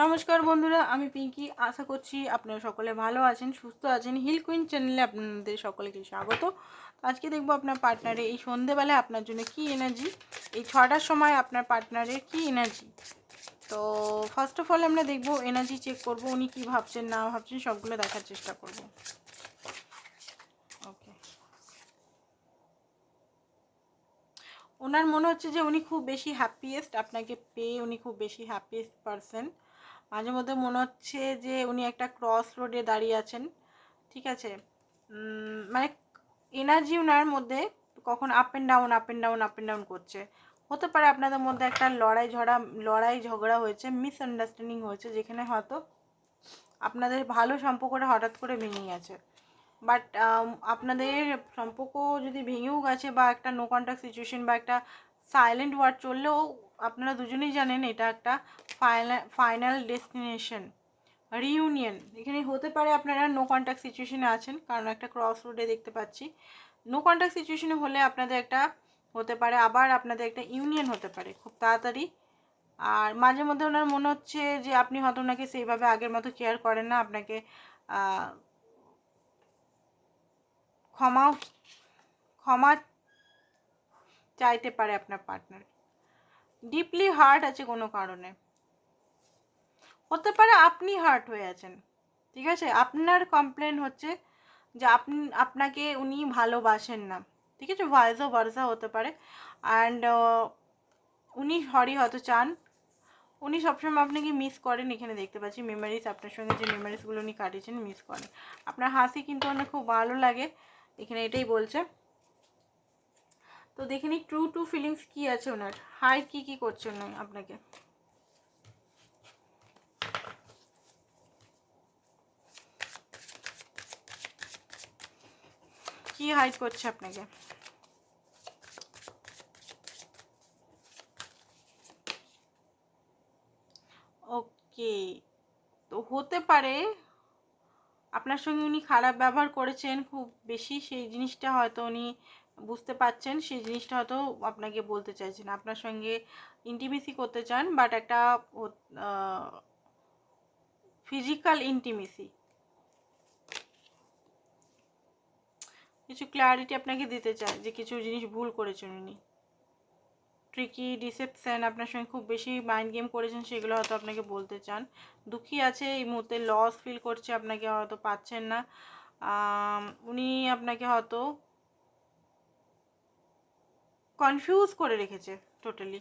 নমস্কার বন্ধুরা, আমি পিঙ্কি। আশা করছি আপনারা সকলে ভালো আছেন, সুস্থ আছেন। হিল কুইন চ্যানেলে আপনাদের সকলকে স্বাগত। আজকে দেখবো আপনার পার্টনারে এই সন্ধেবেলায় আপনার জন্য কি এনার্জি, এই 6টার সময় আপনার পার্টনারের কি এনার্জি। তো ফার্স্ট অফ অল আমরা দেখবো, এনার্জি চেক করব, উনি কি ভাবছেন না ভাবছেন সবগুলো দেখার চেষ্টা করব। ওকে, ওনার মনে হচ্ছে যে উনি খুব বেশি হ্যাপিয়েস্ট, আপনাকে পেয়ে উনি খুব বেশি হ্যাপিয়েস্ট পারসন। মাঝে মধ্যে মনে হচ্ছে যে উনি একটা ক্রস রোডে দাঁড়িয়ে আছেন, ঠিক আছে। মানে এনার্জি ওনার মধ্যে কখন up and down up and down up and down করছে। হতে পারে আপনাদের মধ্যে একটা লড়াই ঝগড়া হয়েছে, মিসআন্ডারস্ট্যান্ডিং হয়েছে, যেখানে হয়তো আপনাদের ভালো সম্পর্কটা হঠাৎ করে ভেঙে গেছে। বাট আপনাদের সম্পর্ক যদি ভেঙেও গেছে বা একটা নো কন্ট্যাক্ট সিচুয়েশন বা একটা সাইলেন্ট ওয়ার্ড চললেও, আপনারা দুজনেই জানেন এটা একটা ফাইনাল ডেস্টিনেশন, রিইউনিয়ন। এখানে হতে পারে আপনারা নো কন্ট্যাক্ট সিচুয়েশনে আছেন, কারণ একটা ক্রস রোডে দেখতে পাচ্ছি। নো কন্ট্যাক্ট সিচুয়েশনে হলে আপনাদের একটা হতে পারে, আবার আপনাদের একটা ইউনিয়ন হতে পারে খুব তাড়াতাড়ি। আর মাঝে মধ্যে ওনার মনে হচ্ছে যে আপনি হয়তো ওনাকে সেইভাবে আগের মতো কেয়ার করেন না, আপনাকে ক্ষমা ক্ষমা চাইতে পারে আপনার পার্টনার। ডিপলি হার্ট আছে কোনো কারণে, হতে পারে আপনি হার্ট হয়ে আছেন, ঠিক আছে। আপনার কমপ্লেন হচ্ছে যে আপনাকে উনি ভালোবাসেন না, ঠিক আছে। ভয়েসও ভার্সা হতে পারে। অ্যান্ড উনি সরি হয়তো চান, উনি সবসময় আপনাকে মিস করেন। এখানে দেখতে পাচ্ছি মেমোরিজ, আপনার সঙ্গে যে মেমোরিজগুলো উনি কাটিয়েছেন মিস করেন। আপনার হাসি কিন্তু ওনার খুব ভালো লাগে, এখানে এটাই বলছে। তো দেখে নিই ট্রু টু ফিলিংস কী আছে ওনার, হাই কী করছে উনি আপনাকে। কি হাইড করছে আপনাকে? ওকে, তো হতে পারে আপনার সঙ্গে উনি খারাপ ব্যবহার করেছেন খুব বেশি, সেই জিনিসটা হয়তো উনি বুঝতে পারছেন, সেই জিনিসটা হয়তো আপনাকে বলতে চাইছেন। আপনার সঙ্গে ইন্টিমেসি করতে চান, বাট একটা ফিজিক্যাল ইন্টিমেসি, কিছু ক্ল্যারিটি আপনাকে দিতে চায় যে কিছু জিনিস ভুল করেছেন উনি। ট্রিকি ডিসেপশন, আপনার সঙ্গে খুব বেশি মাইন্ড গেম করেছেন, সেগুলো হয়তো আপনাকে বলতে চান। দুঃখী আছে এই মুহূর্তে, লস ফিল করছে, আপনাকে হয়তো পাচ্ছেন না। উনি আপনাকে হয়তো কনফিউজ করে রেখেছে টোটালি,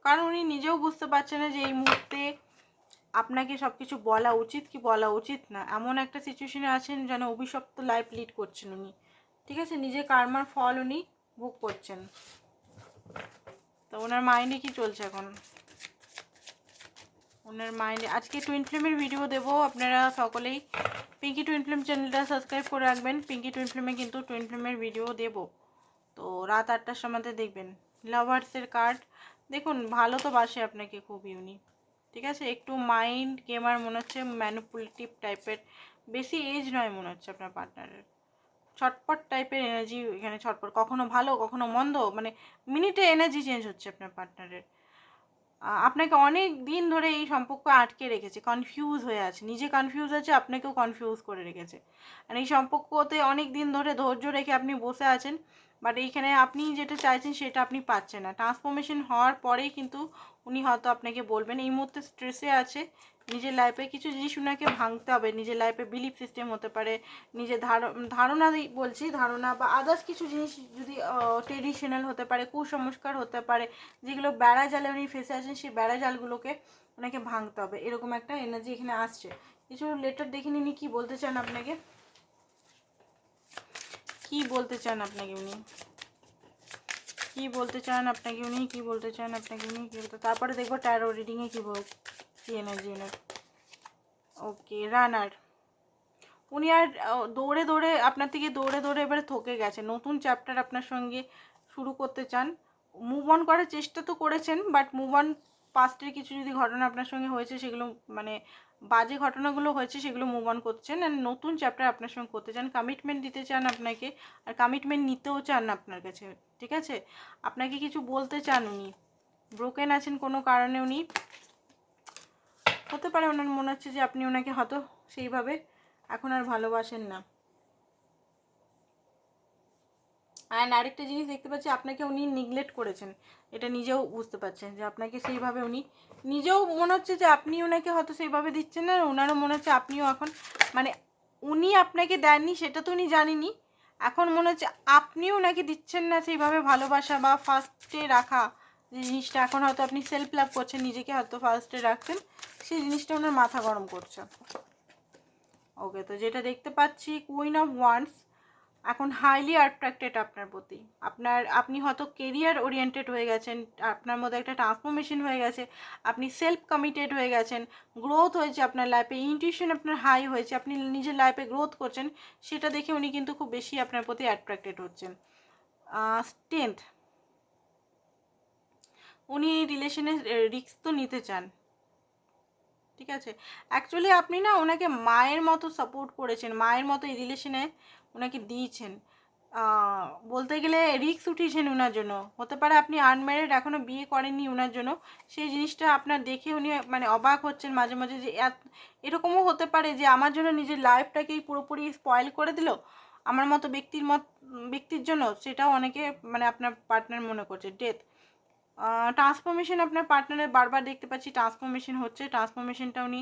কারণ উনি নিজেও বুঝতে পারছে না যে এই মুহূর্তে আপনাকে সব কিছু বলা উচিত কি বলা উচিত না। এমন একটা সিচুয়েশনে আছেন যেন অভিশপ্ত লাইফ লিড করছেন উনি, ঠিক আছে। নিজের কার্মার ফল উনি ভোগ করছেন। তো ওনার মাইন্ডে কি চলছে এখন? ওনার মাইন্ডে আজকে টুইন ফিল্মের ভিডিও দেবো, আপনারা সকলেই পিঙ্কি টুইন ফিল্ম চ্যানেলটা সাবস্ক্রাইব করে রাখবেন। পিঙ্কি টুইন ফিল্মে কিন্তু টুইন ফিল্মের ভিডিও দেবো, তো রাত 8টার সময়তে দেখবেন। লাভার্সের কার্ড দেখুন, ভালো তো বাসে আপনাকে খুবই উনি, ঠিক আছে। একটু মাইন্ড গেমার মনে হচ্ছে, ম্যানিপুলেটিভ টাইপের, বেশি এজ নয় মনে হচ্ছে আপনার পার্টনারের। ছটপট টাইপের এনার্জি এখানে, ছটপট, কখনো ভালো কখনো মন্দ, মানে মিনিটে এনার্জি চেঞ্জ হচ্ছে আপনার পার্টনারের। আপনাকে অনেক দিন ধরে এই সম্পর্ক আটকে রেখেছে, কনফিউজ হয়ে আছে, নিজে কনফিউজ আছে, আপনাকেও কনফিউজ করে রেখেছে। আর এই সম্পর্কতে অনেক দিন ধরে ধৈর্য রেখে আপনি বসে আছেন, বাট এইখানে আপনি যেটা চাইছেন সেটা আপনি পাচ্ছেন না। ট্রান্সফরমেশন হওয়ার পরেই কিন্তু উনি হয়তো আপনাকে বলবেন। এই মুহূর্তে স্ট্রেসে আছে, নিজের লাইফে কিছু জিনিস ওনাকে ভাঙতে হবে। নিজের লাইফে বিলিফ সিস্টেম হতে পারে, নিজের ধারণা বলছি, ধারণা বা আদার্স কিছু জিনিস, যদি ট্রেডিশনাল হতে পারে, কুসংস্কার হতে পারে, যেগুলো বেড়া জালে উনি ফেসে আছেন, সেই বেড়া জালগুলোকে ওনাকে ভাঙতে হবে। এরকম একটা এনার্জি এখানে আসছে। কিছু লেটার দেখে নিন কী বলতে চান আপনাকে, কি বলতে চান আপনাকে উনি, কি বলতে চান আপনাকে উনি, কি বলতে চান আপনাকে উনি, কি বলতে, তারপরে দেখবো ট্যারো রিডিংয়ে কী এনার্জি ওনার। ওকে, রানার, উনি আর দৌড়ে দৌড়ে আপনার থেকে দৌড়ে দৌড়ে এবারে থকে গেছে। নতুন চ্যাপ্টার আপনার সঙ্গে শুরু করতে চান। মুভ অন করার চেষ্টা তো করেছেন, বাট মুভ অন, পাস্টের কিছু যদি ঘটনা আপনার সঙ্গে হয়েছে সেগুলো, মানে বাজে ঘটনাগুলো হয়েছে, সেগুলো মুভ অন করছেন। আর নতুন চ্যাপ্টার আপনার সঙ্গে করতে চান, কমিটমেন্ট দিতে চান আপনাকে, আর কমিটমেন্ট নিতেও চান আপনার কাছে, ঠিক আছে। আপনাকে কিছু বলতে চান উনি, ব্রোকেন আছেন কোনো কারণে, উনি হতে পারে ওনার মনে হচ্ছে যে আপনি ওনাকে হয়তো সেইভাবে এখন আর ভালোবাসেন না। অ্যান্ড আরেকটা জিনিস দেখতে পাচ্ছি, আপনাকে উনি নিগলেক্ট করেছেন, এটা নিজেও বুঝতে পারছেন যে আপনাকে সেইভাবে উনি নিজেও মনে হচ্ছে যে আপনি ওনাকে হয়তো সেইভাবে দিচ্ছেন না, ওনারও মনে হচ্ছে আপনিও এখন মানে উনি আপনাকে দেননি সেটা তো উনি জানেনি, এখন মনে হচ্ছে আপনিও ওনাকে দিচ্ছেন না সেইভাবে ভালোবাসা বা ফার্স্টে রাখা যে জিনিসটা, এখন হয়তো আপনি সেলফ লাভ করছেন, নিজেকে হয়তো ফার্স্টে রাখছেন, সেই জিনিসটা ওনার মাথা গরম করছে। ওকে, তো যেটা দেখতে পাচ্ছি কুইন অফ ওয়ান্ডস এখন হাইলি অ্যাট্রাক্টেড আপনার প্রতি, আপনি হয়তো কেরিয়ার ওরিয়েন্টেড হয়ে গেছেন, আপনার মধ্যে একটা ট্রান্সফরমেশন হয়ে গেছে, আপনি সেলফ কমিটেড হয়ে গেছেন, গ্রোথ হয়েছে আপনার লাইফে, ইনটিউশন আপনার হাই হয়েছে, আপনি নিজের লাইফে গ্রোথ করছেন, সেটা দেখে উনি কিন্তু খুব বেশি আপনার প্রতি অ্যাট্রাক্টেড হচ্ছেন। স্ট্রেংথ, উনি এই রিলেশনে রিস্ক তো নিতে চান, ঠিক আছে। অ্যাকচুয়ালি আপনি না ওনাকে মায়ের মতো সাপোর্ট করেছেন, মায়ের মতো এই রিলেশনে ওনাকে দিয়েছেন, বলতে গেলে রিস্ক উঠিয়েছেন ওনার জন্য। হতে পারে আপনি আনম্যারিড, এখনও বিয়ে করেননি ওনার জন্য, সেই জিনিসটা আপনার দেখে উনি মানে অবাক হচ্ছেন মাঝে মাঝে যে এরকমও হতে পারে যে আমার জন্য নিজের লাইফটাকেই পুরোপুরি স্পয়েল করে দিল আমার মতো ব্যক্তির জন্য, সেটাও অনেকে মানে আপনার পার্টনার মনে করছে। ডেথ, ট্রান্সফরমেশন আপনার পার্টনারের বারবার দেখতে পাচ্ছি ট্রান্সফরমেশন হচ্ছে, ট্রান্সফরমেশনটা উনি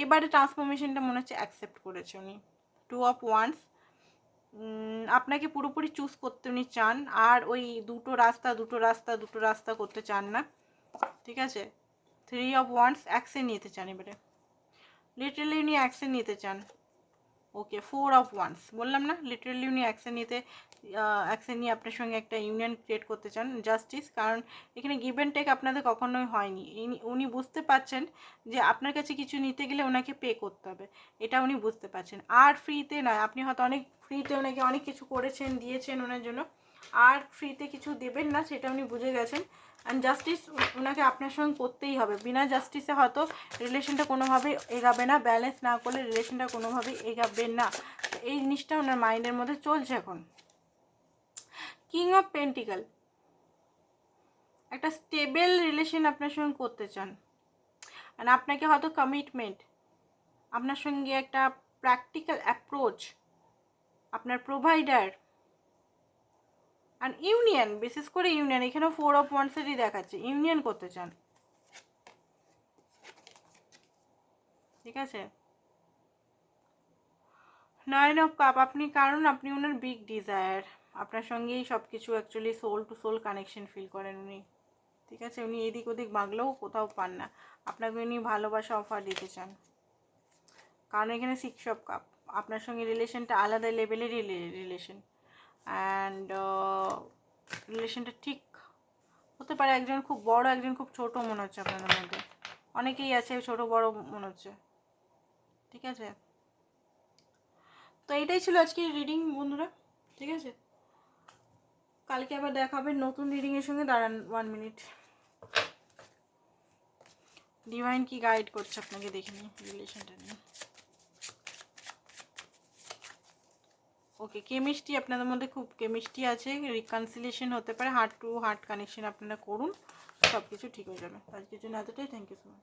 এবারে ট্রান্সফরমেশনটা মনে হচ্ছে অ্যাকসেপ্ট করেছে উনি। টু অফ ওয়ান্স, আপনাকে পুরোপুরি চুজ করতে উনি চান, আর ওই দুটো রাস্তা করতে চান না, ঠিক আছে। থ্রি অফ ওয়ান্স, অ্যাকশন নিতে চান এবারে, লিটারালি উনি অ্যাকশন নিতে চান। ওকে, ফোর অফ ওয়ান্স, বললাম না লিটারালি উনি অ্যাকশন নিয়ে আপনার সঙ্গে একটা ইউনিয়ন ক্রিয়েট করতে চান। জাস্টিস, কারণ এখানে গিভ অ্যান্ড টেক আপনাদের কখনোই হয়নি, উনি বুঝতে পারছেন যে আপনার কাছে কিছু নিতে গেলে ওনাকে পে করতে হবে, এটা উনি বুঝতে পারছেন। আর ফ্রিতে নয়, আপনি হয়তো অনেক ফ্রিতে ওনাকে অনেক কিছু করেছেন, দিয়েছেন ওনার জন্য, আর ফ্রিতে কিছু দেবেন না সেটা উনি বুঝে গেছেন। অ্যান্ড জাস্টিস ওনাকে আপনার সঙ্গে করতেই হবে, বিনা জাস্টিসে হয়তো রিলেশনটা কোনোভাবেই এগাবে না, ব্যালেন্স না করলে রিলেশনটা কোনোভাবেই এগাবে না, এই জিনিসটা ওনার মাইন্ডের মধ্যে চলছে এখন। কিং অফ পেন্টিক্যাল, একটা স্টেবল রিলেশন আপনার সঙ্গে করতে চান, আর আপনাকে হয়তো কমিটমেন্ট, আপনার সঙ্গে একটা প্র্যাকটিক্যাল অ্যাপ্রোচ, আপনার প্রোভাইডার, আর ইউনিয়ন, বিশেষ করে ইউনিয়ন, এখানেও ফোর অফ ওয়ান্সেরই দেখাচ্ছে, ইউনিয়ন করতে চান, ঠিক আছে। নাইন অফ কাপ, আপনি ওনার বিগ ডিজায়ার, আপনার সঙ্গেই সব কিছু actually soul to soul connection feel করেন উনি, ঠিক আছে। উনি এদিক ওদিক মাগলেও কোথাও পান না, আপনাকে উনি ভালোবাসা অফার দিতে চান, কারণ এখানে সিক্স অফ কাপ, আপনার সঙ্গে রিলেশনটা আলাদা লেভেলেরই রিলেশন, অ্যান্ড রিলেশনটা ঠিক হতে পারে, একজন খুব বড়, একজন খুব ছোট মনে হচ্ছে আপনাদের মধ্যে, অনেকেই আছে ছোট বড় মনে হচ্ছে, ঠিক আছে। তো এইটাই ছিল আজকের রিডিং বন্ধুরা, ঠিক আছে। কালকে আবার দেখা হবে নতুন রিডিংয়ের সঙ্গে। দাঁড়ান 1 মিনিট, ডিভাইন কি গাইড করছে আপনাকে দেখে নিই রিলেশনটা নিয়ে। ওকে, কেমিস্ট্রি, আপনাদের মধ্যে খুব কেমিস্ট্রি আছে, রিকনসিলিয়েশন হতে পারে, হার্ট টু হার্ট কানেকশন আপনারা করুন, সব কিছু ঠিক হয়ে যাবে। আজকের জন্য এতটাই, থ্যাংক ইউ সো মাচ।